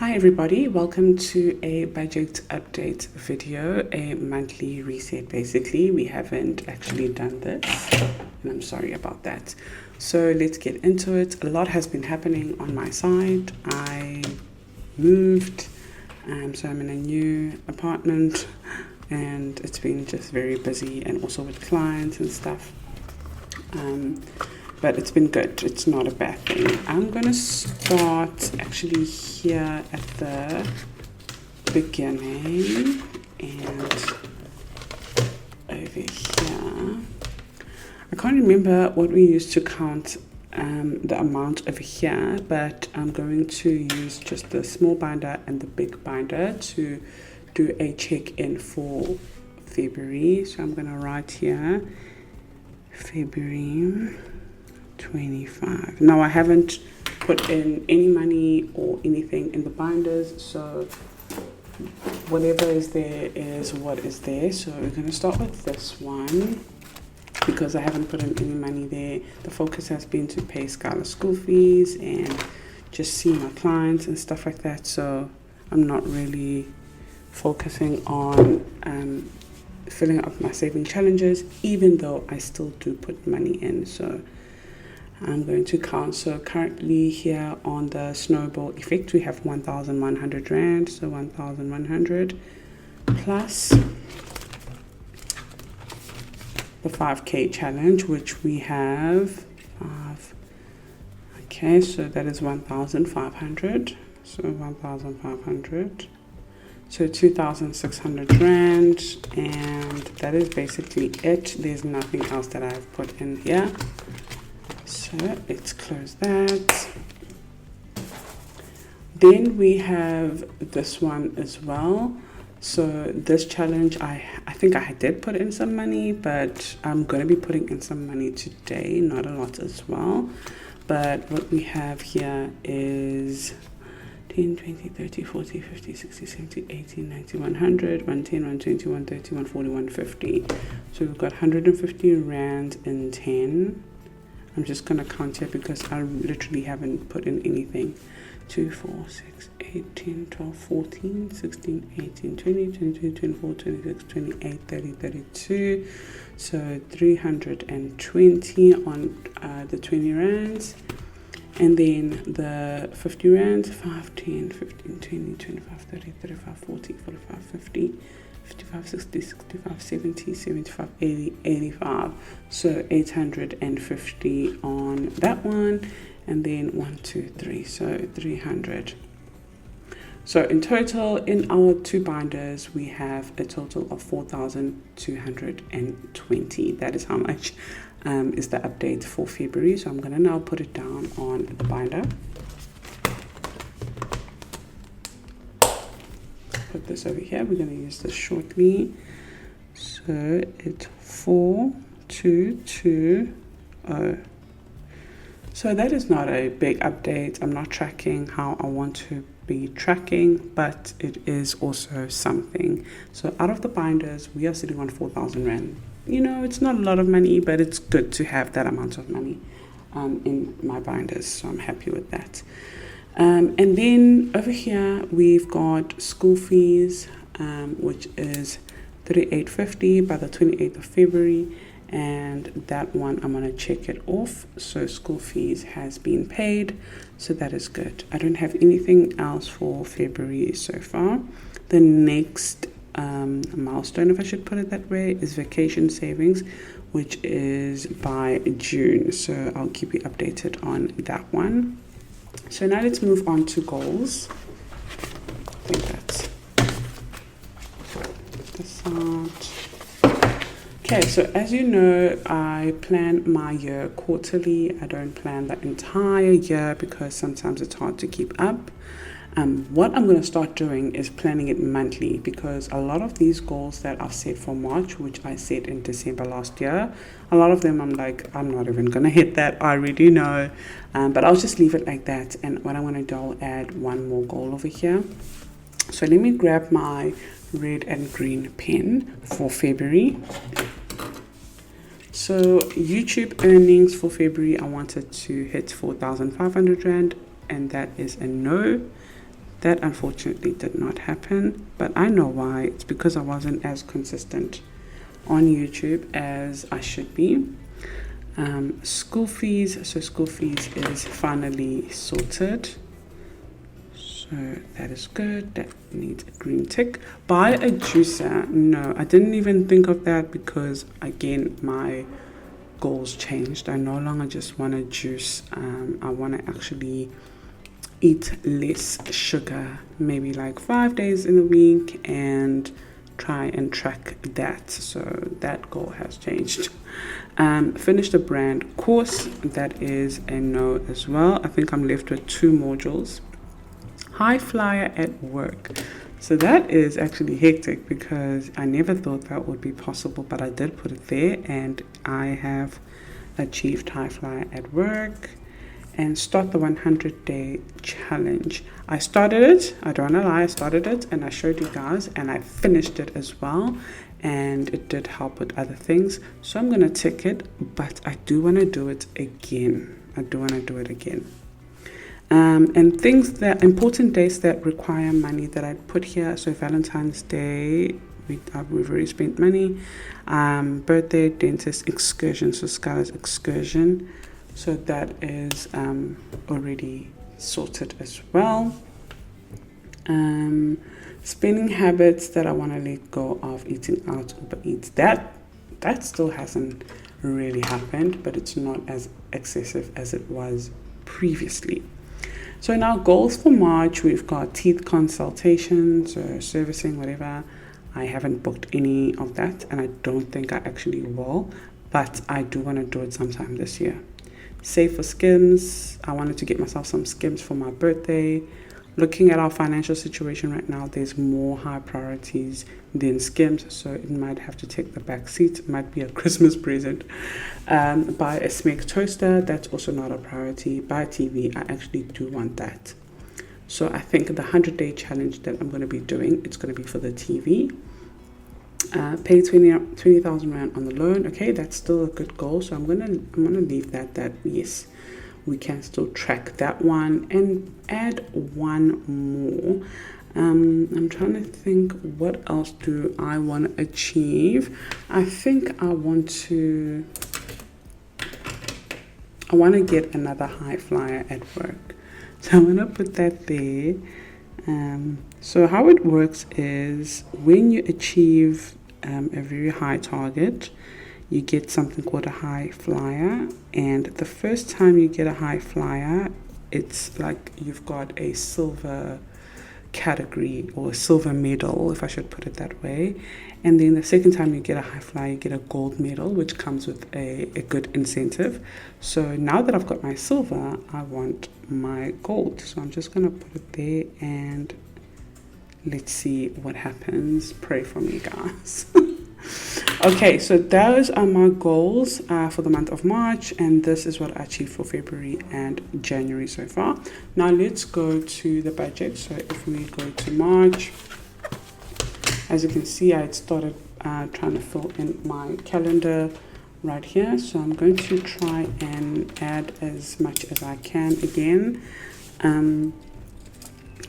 Hi everybody, welcome to a budget update video, a monthly reset basically. We haven't actually done this and I'm sorry about that. So let's get into it. A lot has been happening on my side. I moved, so I'm in a new apartment and it's been just very busy and also with clients and stuff. But it's been good. It's not a bad thing. I'm going to start actually here at the beginning and over here. I can't remember what we used to count the amount over here, but I'm going to use just the small binder and the big binder to do a check-in for February. So I'm going to write here February 25. Now I haven't put in any money or anything in the binders, so whatever is there is what is there. So we're going to start with this one because I haven't put in any money there. The focus has been to pay Skylar's school fees and just see my clients and stuff like that, so I'm not really focusing on filling up my saving challenges, even though I still do put money in. So I'm going to count. So currently here on the snowball effect we have 1,100 rand, so 1,100 plus the 5k challenge, which we have 5. Okay, so that is 1,500, so 1,500, so 2,600 rand, and that is basically it. There's nothing else that I've put in here. So let's close that. Then we have this one as well. So this challenge, I think I did put in some money, but I'm going to be putting in some money today, not a lot as well. But what we have here is 10, 20, 30, 40, 50, 60, 70, 80, 90, 100, 110, 120, 130, 140, 150. So we've got 150 rand in 10. I'm just going to count here because I literally haven't put in anything. 2, 4, 6, 8, 10, 12, 14, 16, 18, 20, 22, 24, 26, 28, 30, 32. So 320 on the 20 rands. And then the 50 rands, 5, 10, 15, 20, 25, 30, 35, 40, 45, 50. 55, 60, 65, 70, 75, 80, 85. So 850 on that one. And then 1, 2, 3. So 300. So in total, in our two binders, we have a total of 4,220. That is how much is the update for February. So I'm going to now put it down on the binder. Put this over here. We're going to use this shortly. So it's 4220. So that is not a big update. I'm not tracking how I want to be tracking, but it is also something. So out of the binders, we are sitting on 4,000 rand. You know, it's not a lot of money, but it's good to have that amount of money in my binders. So I'm happy with that. And then over here we've got school fees, which is 3,850 by the 28th of February, and that one I'm going to check it off. So school fees has been paid, so that is good. I don't have anything else for February so far. The next milestone, if I should put it that way, is vacation savings, which is by June, so I'll keep you updated on that one. So now let's move on to goals. I think that's this out. Okay, so as you know, I plan my year quarterly. I don't plan the entire year because sometimes it's hard to keep up. What I'm going to start doing is planning it monthly, because a lot of these goals that I've set for March, which I set in December last year, a lot of them I'm like, I'm not even going to hit that. I already know. But I'll just leave it like that. And what I'm going to do, I'll add one more goal over here. So let me grab my red and green pen for February. So YouTube earnings for February, I wanted to hit 4,500 rand, and that is a no. That unfortunately did not happen, but I know why. It's because I wasn't as consistent on YouTube as I should be. School fees. So school fees is finally sorted. So that is good. That needs a green tick. Buy a juicer. No, I didn't even think of that because, again, my goals changed. I no longer just want to juice. I want to actually eat less sugar, maybe like 5 days in a week, and try and track that. So that goal has changed. Finish the brand course. That is a no as well. I think I'm left with 2 modules. High flyer at work. So that is actually hectic because I never thought that would be possible, but I did put it there and I have achieved high flyer at work. And start the 100-day challenge. I started it, I don't know lie, I started it and I showed you guys and I finished it as well, and it did help with other things. So I'm gonna tick it, but I do wanna do it again. And things that, important dates that require money that I put here. So Valentine's Day, we've already spent money. Birthday, dentist, excursion, so Skylar's excursion. So that is already sorted as well. Spending habits that I want to let go of, eating out, Uber Eats. That still hasn't really happened, but it's not as excessive as it was previously. So now goals for March, we've got teeth consultations or servicing, whatever. I haven't booked any of that, and I don't think I actually will, but I do want to do it sometime this year. Save for Skims. I wanted to get myself some Skims for my birthday. Looking at our financial situation right now, there's more high priorities than Skims, so it might have to take the back seat. It might be a Christmas present. Buy a Smeg toaster. That's also not a priority. Buy a TV. I actually do want that. So I think the 100-day challenge that I'm going to be doing, it's going to be for the TV. Pay 20,000 Rand on the loan. Okay, that's still a good goal. So I'm gonna leave that yes, we can still track that one and add one more. I'm trying to think, what else do I want to achieve? I think I want to get another high flyer at work. So I'm gonna put that there. So how it works is when you achieve a very high target, you get something called a high flyer, and the first time you get a high flyer, it's like you've got a silver category or a silver medal, if I should put it that way. And then the second time you get a high flyer, you get a gold medal, which comes with a good incentive. So now that I've got my silver, I want my gold. So I'm just going to put it there and let's see what happens. Pray for me, guys. Okay, so those are my goals for the month of March, and this is what I achieved for February and January so far. Now let's go to the budget. So if we go to March, as you can see, I had started trying to fill in my calendar right here. So I'm going to try and add as much as I can again.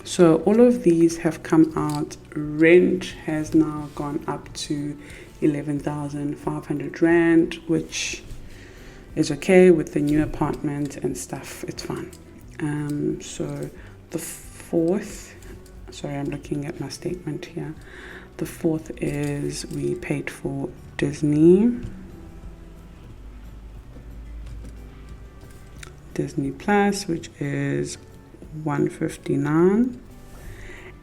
So all of these have come out. Rent has now gone up to 11,500 Rand, which is okay with the new apartment and stuff. It's fine. So the fourth, sorry, I'm looking at my statement here. The fourth is we paid for Disney Plus, which is 159,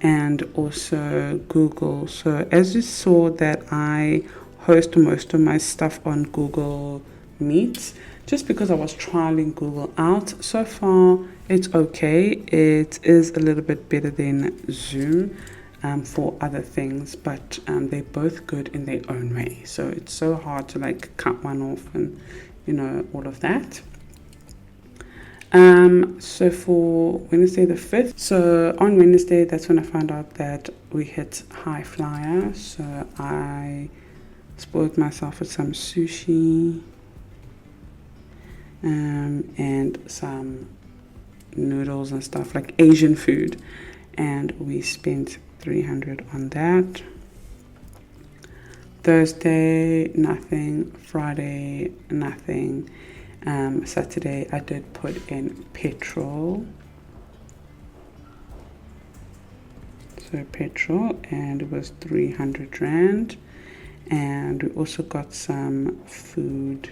and also Google. So as you saw that I host most of my stuff on Google Meets, just because I was trialing Google out. So far it's okay. It is a little bit better than Zoom for other things, but they're both good in their own way. So it's so hard to like cut one off and all of that. So for Wednesday the 5th, so on Wednesday, that's when I found out that we hit high flyer. So I spoiled myself with some sushi and some noodles and stuff, like Asian food. and we spent 300 on that. Thursday, nothing. Friday, nothing. Saturday, I did put in petrol. So petrol, and it was 300 Rand. And we also got some food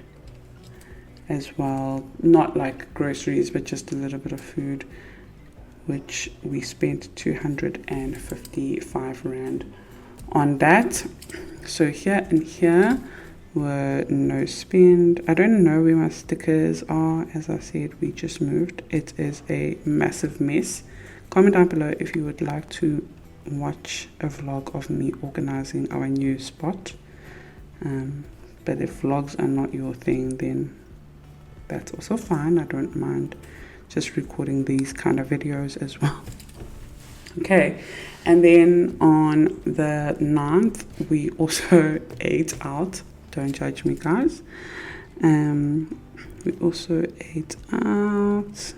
as well. Not like groceries, but just a little bit of food, which we spent 255 Rand on that. So here and here were no spend. I don't know where my stickers are. As I said, we just moved. It is a massive mess. Comment down below if you would like to watch a vlog of me organizing our new spot. But if vlogs are not your thing, then that's also fine. I don't mind just recording these kind of videos as well. Okay, and then on the 9th, we also ate out. Don't judge me, guys. We also ate out,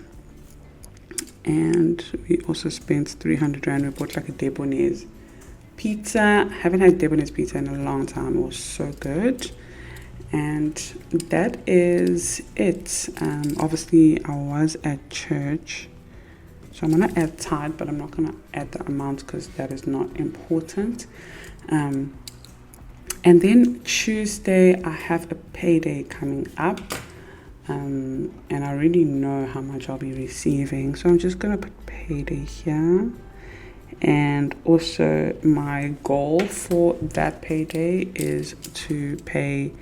and we also spent 300 Rand. We bought like a Debonairs pizza. Haven't had Debonairs pizza in a long time. It was so good. And that is it. Obviously, I was at church. So I'm going to add tithe, but I'm not going to add the amount because that is not important. And then Tuesday, I have a payday coming up. And I already know how much I'll be receiving. So I'm just going to put payday here. And also my goal for that payday is to pay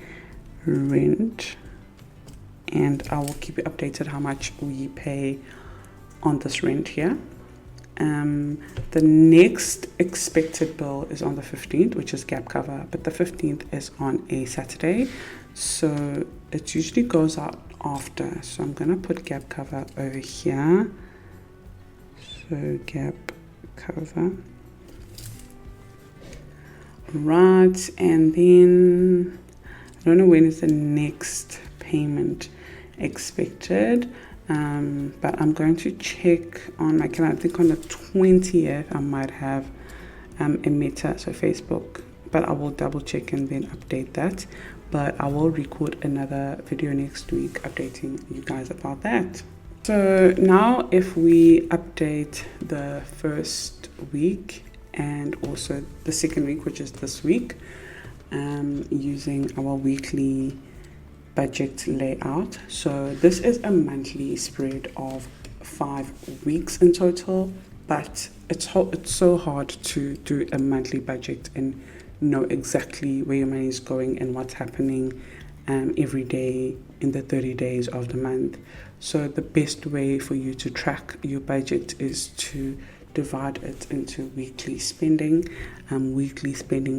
rent. And I will keep you updated how much we pay on this rent here. The next expected bill is on the 15th, which is gap cover, but the 15th is on a Saturday, so it usually goes out after. So I'm gonna put gap cover over here. So gap cover, right? And then I don't know when is the next payment expected. But I'm going to check on my calendar. I think on the 20th I might have a Meta, so Facebook, but I will double check and then update that. But I will record another video next week updating you guys about that. So now if we update the first week and also the second week, which is this week, using our weekly budget layout. So this is a monthly spread of 5 weeks in total, but it's so hard to do a monthly budget and know exactly where your money is going and what's happening every day in the 30 days of the month. So the best way for you to track your budget is to divide it into weekly spending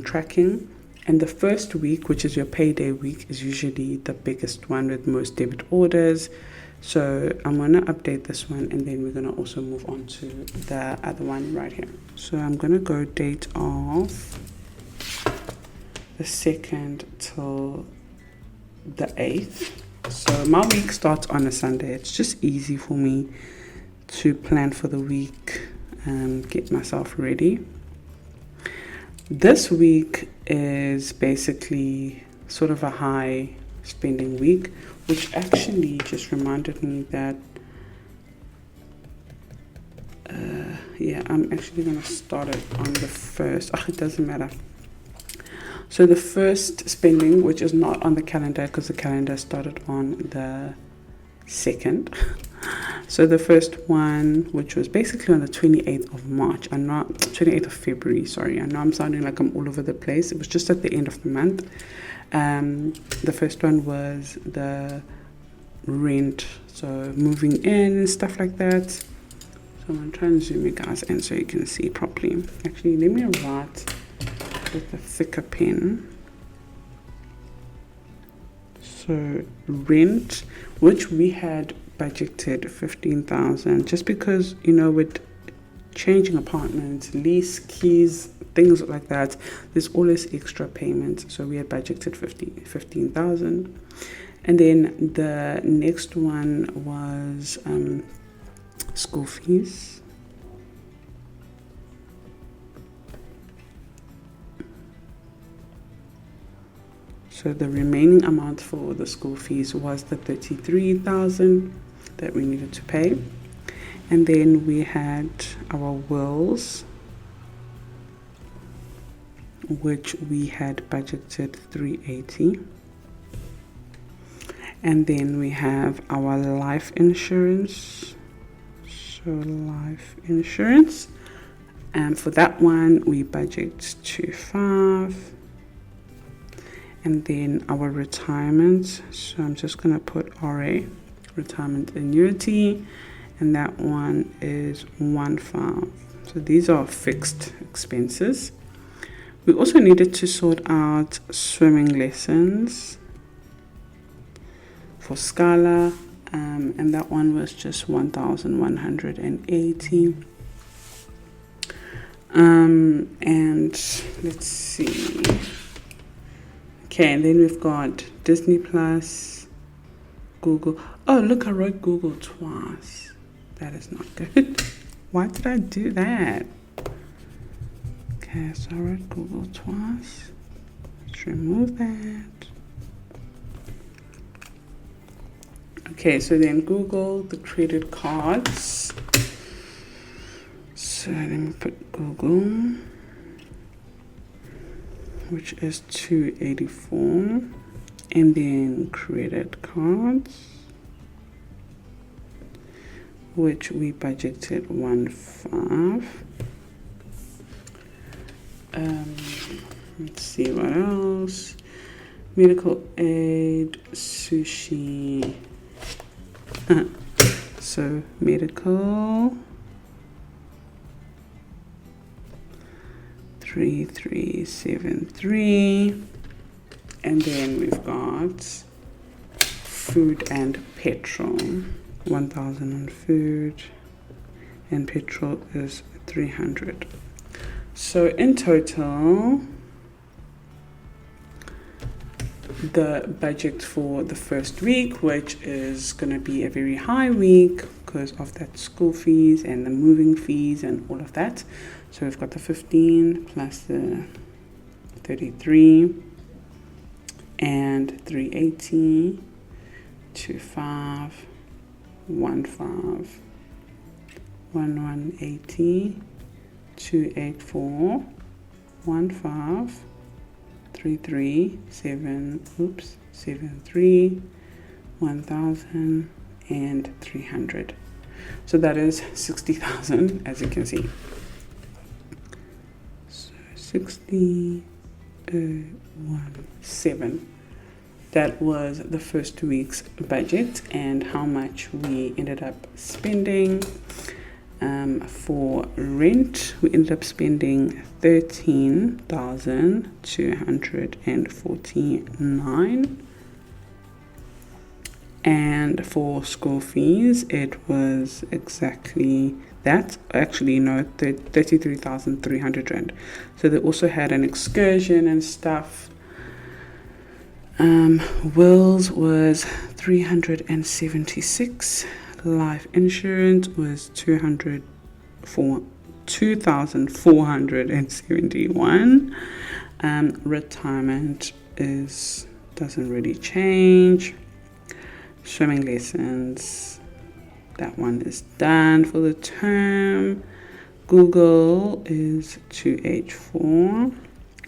tracking. And the first week, which is your payday week, is usually the biggest one with most debit orders. So I'm going to update this one, and then we're going to also move on to the other one right here. So I'm going to go date of the 2nd till the 8th. So my week starts on a Sunday. It's just easy for me to plan for the week and get myself ready. This week is basically sort of a high spending week, which actually just reminded me that I'm actually going to start it on the 1st. It doesn't matter. So the first spending, which is not on the calendar because the calendar started on the 2nd. So the first one, which was basically on the 28th of March, 28th of February, sorry. I know I'm sounding like I'm all over the place. It was just at the end of the month. The first one was the rent, so moving in and stuff like that. So I'm going to try and zoom you guys in so you can see properly. Actually, let me write with a thicker pen. So rent, which we had budgeted 15,000, just because, you know, with changing apartments, lease, keys, things like that, there's always extra payments. So we had budgeted 15,000. And then the next one was school fees. So the remaining amount for the school fees was the 33,000 that we needed to pay. And then we had our wills, which we had budgeted 380. And then we have our life insurance. So life insurance. And for that one, we budget 25. And then our retirement. So I'm just going to put RA, retirement annuity. And that one is 15. So these are fixed expenses. We also needed to sort out swimming lessons for Scala, and that one was just 1,180. And let's see. Okay, and then we've got Disney Plus, Google. Oh, look, I wrote Google twice. That is not good. Why did I do that? Okay, so I wrote Google twice. Let's remove that. Okay, so then Google, the credit cards. So let me put Google, which is 284. And then credit cards, which we budgeted 15. Let's see what else. Medical aid, sushi. So medical 3373, and then we've got food and petrol, 1,000 on food, and petrol is 300. So in total, the budget for the first week, which is going to be a very high week because of that school fees and the moving fees and all of that. So we've got the 15 plus the 33 and 380, 25, 15, 1180, 284, 15, 73, 1,000 and 300. So that is 60,000, as you can see. So 60,1,7. That was the first week's budget and how much we ended up spending. For rent, we ended up spending 13,249, and for school fees it was exactly that. Actually no, 33,300 rand. So they also had an excursion and stuff. Wills was 376. Life insurance was 2,471. Retirement doesn't really change. Swimming lessons, that one is done for the term. Google is 284.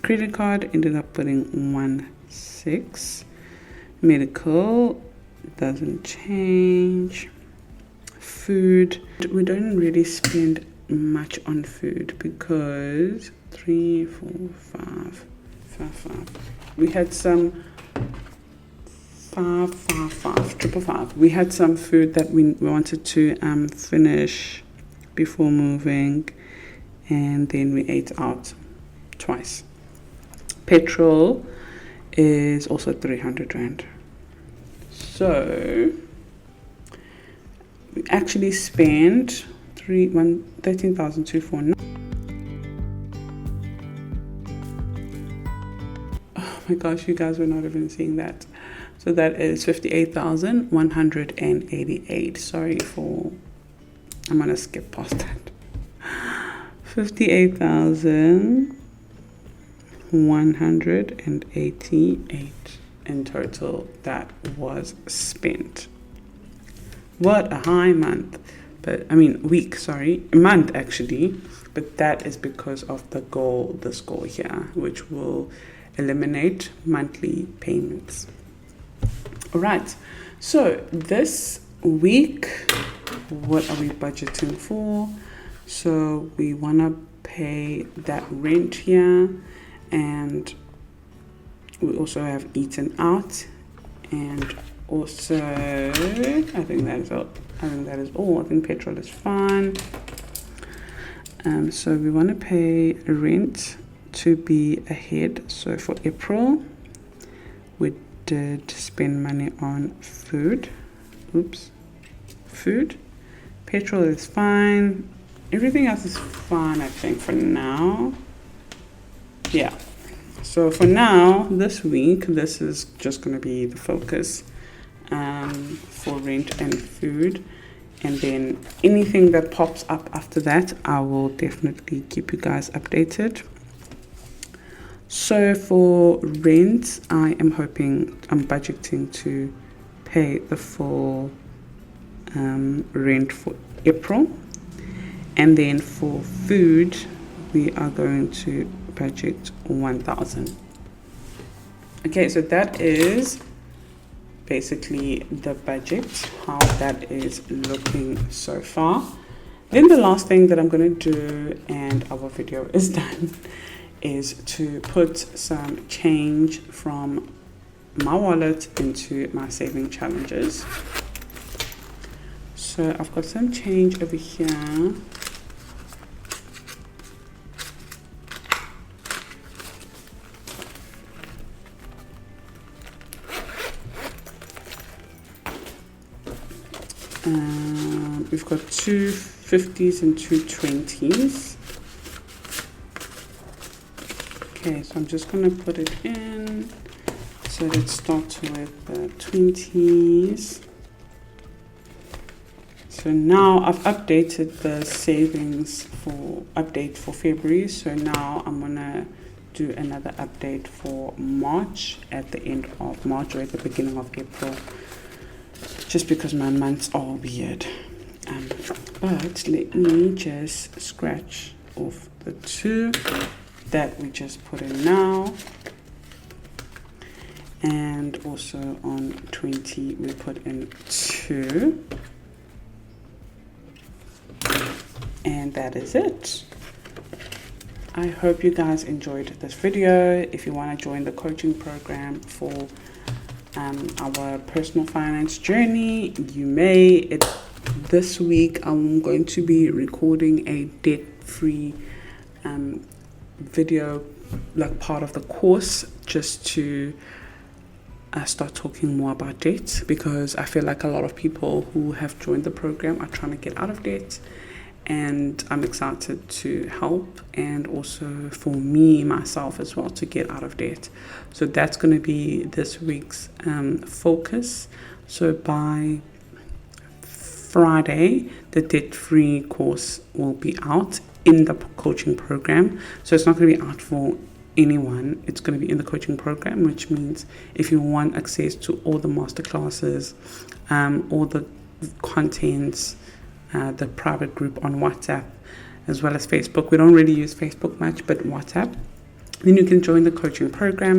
Credit card ended up putting 16. Medical doesn't change. Food, we don't really spend much on food because 3, 4, 5. We had some 5. We had some food that we wanted to finish before moving, and then we ate out twice. Petrol is also 300 rand. So we actually spent 13,249. Oh my gosh, you guys were not even seeing that. So that is 58,188. Sorry for, I'm gonna skip past that. 58,188. in total that was spent. What a high month. But I mean week, sorry, a month actually. But that is because of this goal here, which will eliminate monthly payments. All right, so this week, what are we budgeting for? So we want to pay that rent here, and we also have eaten out, and also I think that is all. I think petrol is fine. So we want to pay rent to be ahead. So for April, we did spend money on food. Food. Petrol is fine. Everything else is fine, I think, for now. Yeah. So for now, this week, this is just going to be the focus for rent and food. And then anything that pops up after that, I will definitely keep you guys updated. So for rent, I'm budgeting to pay the full rent for April. And then for food, we are going to budget 1,000. Okay, so that is basically the budget, how that is looking so far. Then the last thing that I'm going to do, and our video is done, is to put some change from my wallet into my saving challenges. So I've got some change over here. We've got 2 50s and 2 20s. Okay, so I'm just going to put it in. So let's start with the 20s. So now I've updated the savings update for February. So now I'm going to do another update for March at the end of March or at the beginning of April. Just because my months are weird. But let me just scratch off the 2 that we just put in now. And also on 20, we put in 2. And that is it. I hope you guys enjoyed this video. If you want to join the coaching program for our personal finance journey, you may. This week I'm going to be recording a debt-free video, like part of the course, just to start talking more about debt, because I feel like a lot of people who have joined the program are trying to get out of debt, and I'm excited to help, and also for myself as well, to get out of debt. So that's going to be this week's focus. So by Friday, the debt-free course will be out in the coaching program. So it's not going to be out for anyone. It's going to be in the coaching program, which means if you want access to all the masterclasses, all the contents, the private group on WhatsApp, as well as Facebook. We don't really use Facebook much, but WhatsApp. Then you can join the coaching program,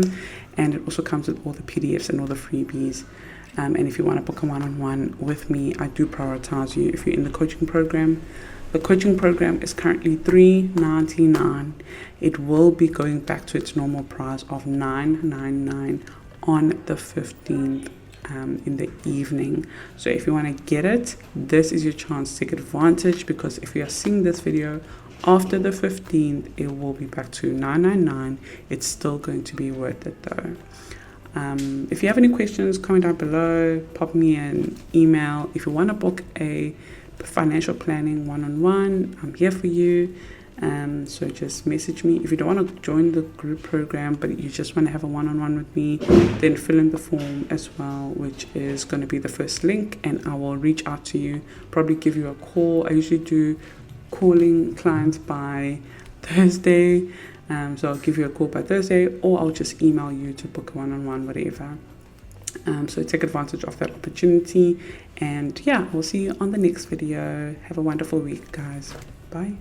and it also comes with all the PDFs and all the freebies. And if you want to book a one-on-one with me, I do prioritize you if you're in the coaching program. The coaching program is currently $3.99. It will be going back to its normal price of $9.99 on the 15th in the evening. So if you want to get it, this is your chance to take advantage, because if you are seeing this video after the 15th, it will be back to $9.99. It's still going to be worth it though. If you have any questions, comment down below, pop me an email. If you want to book a financial planning one-on-one, I'm here for you. So just message me. If you don't want to join the group program, but you just want to have a one-on-one with me, then fill in the form as well, which is going to be the first link, and I will reach out to you, probably give you a call. I usually do calling clients by Thursday, So I'll give you a call by Thursday, or I'll just email you to book a one-on-one, whatever. So take advantage of that opportunity. And yeah, we'll see you on the next video. Have a wonderful week, guys. Bye.